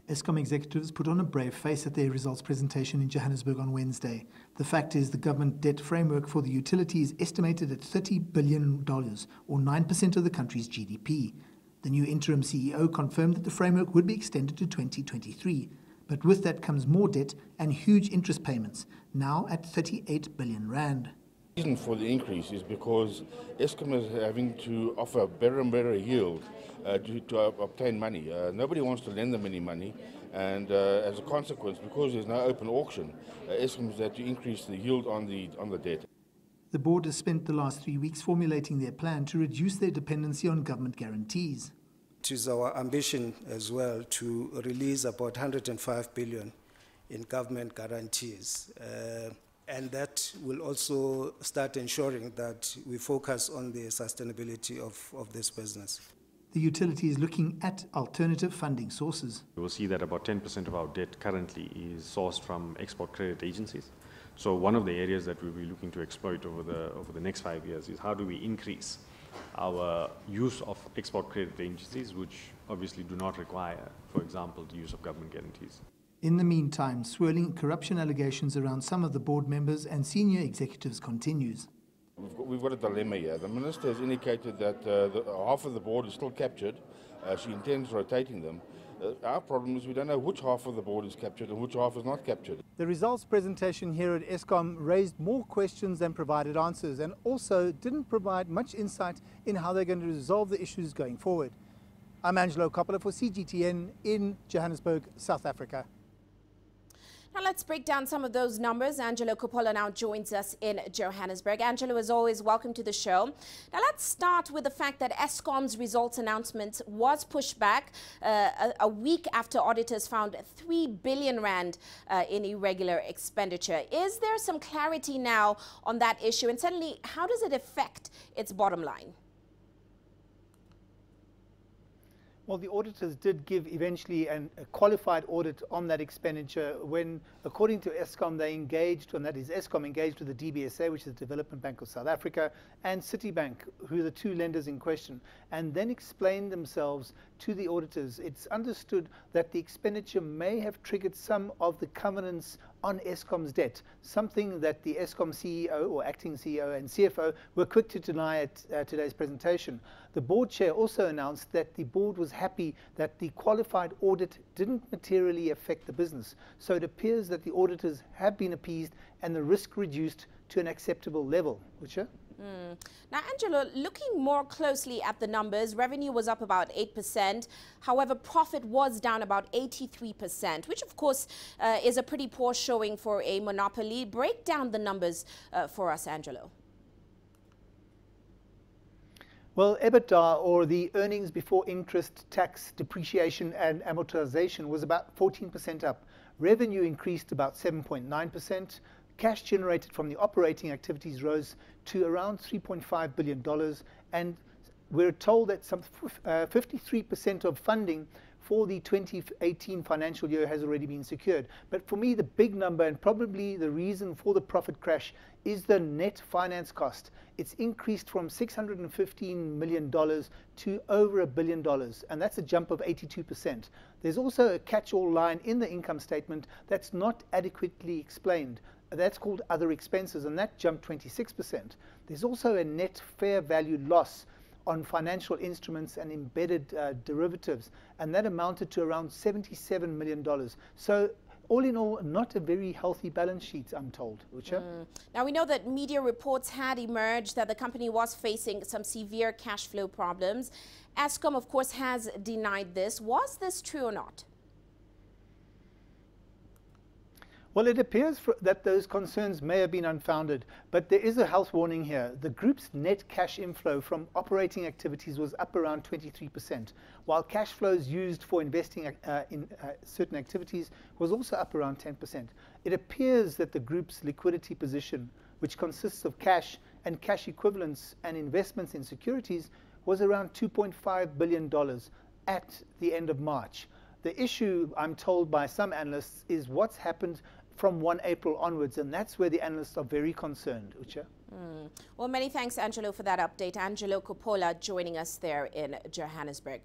Eskom executives put on a brave face at their results presentation in Johannesburg on Wednesday. The fact is the government debt framework for the utility is estimated at $30 billion, or 9% of the country's GDP. The new interim CEO confirmed that the framework would be extended to 2023, but with that comes more debt and huge interest payments, now at 38 billion rand. The reason for the increase is because Eskom is having to offer better and better yield to obtain money. Nobody wants to lend them any money, and as a consequence, because there's no open auction, Eskom has had to increase the yield on the debt. The board has spent the last 3 weeks formulating their plan to reduce their dependency on government guarantees. It is our ambition as well to release about 105 billion in government guarantees. And that will also start ensuring that we focus on the sustainability of this business. The utility is looking at alternative funding sources. We will see that about 10% of our debt currently is sourced from export credit agencies. So one of the areas that we'll be looking to exploit over the next 5 years is how do we increase our use of export credit agencies, which obviously do not require, for example, the use of government guarantees. In the meantime, swirling corruption allegations around some of the board members and senior executives continues. We've got a dilemma here. The minister has indicated that half of the board is still captured. She intends rotating them. Our problem is we don't know which half of the board is captured and which half is not captured. The results presentation here at Eskom raised more questions than provided answers, and also didn't provide much insight in how they're going to resolve the issues going forward. I'm Angelo Coppola for CGTN in Johannesburg, South Africa. Now let's break down some of those numbers. Angelo Coppola now joins us in Johannesburg. Angelo, as always, welcome to the show. Now let's start with the fact that Eskom's results announcement was pushed back a week after auditors found 3 billion rand in irregular expenditure. Is there some clarity now on that issue? And certainly, how does it affect its bottom line? Well, the auditors did give eventually a qualified audit on that expenditure when, according to Eskom, they engaged, and that is Eskom engaged with the DBSA, which is the Development Bank of South Africa, and Citibank, who are the two lenders in question, and then explained themselves to the auditors. It's understood that the expenditure may have triggered some of the covenants on Eskom's debt, something that the Eskom CEO or acting CEO and CFO were quick to deny at today's presentation. The board chair also announced that the board was happy that the qualified audit didn't materially affect the business. So it appears that the auditors have been appeased and the risk reduced to an acceptable level. Lucia? Now, Angelo, looking more closely at the numbers, revenue was up about 8%. However, profit was down about 83%, which, of course, is a pretty poor showing for a monopoly. Break down the numbers for us, Angelo. Well, EBITDA, or the earnings before interest, tax, depreciation and amortization, was about 14% up. Revenue increased about 7.9%. Cash generated from the operating activities rose to around $3.5 billion, and we're told that some 53% of funding for the 2018 financial year has already been secured. But for me, the big number, and probably the reason for the profit crash, is the net finance cost. It's increased from $615 million to over $1 billion, and that's a jump of 82%. There's also a catch-all line in the income statement that's not adequately explained. That's called other expenses, and that jumped 26%. There's also a net fair value loss on financial instruments and embedded derivatives, and that amounted to around $77 million. So all in all, not a very healthy balance sheet, I'm told. Now, we know that media reports had emerged that the company was facing some severe cash flow problems. Eskom, of course, has denied this. Was this true or not? Well, it appears that those concerns may have been unfounded, but there is a health warning here. The group's net cash inflow from operating activities was up around 23%, while cash flows used for investing in certain activities was also up around 10%. It appears that the group's liquidity position, which consists of cash and cash equivalents and investments in securities, was around $2.5 billion at the end of March. The issue, I'm told by some analysts, is what's happened from 1 April onwards, and that's where the analysts are very concerned. Well, many thanks, Angelo, for that update. Angelo Coppola joining us there in Johannesburg.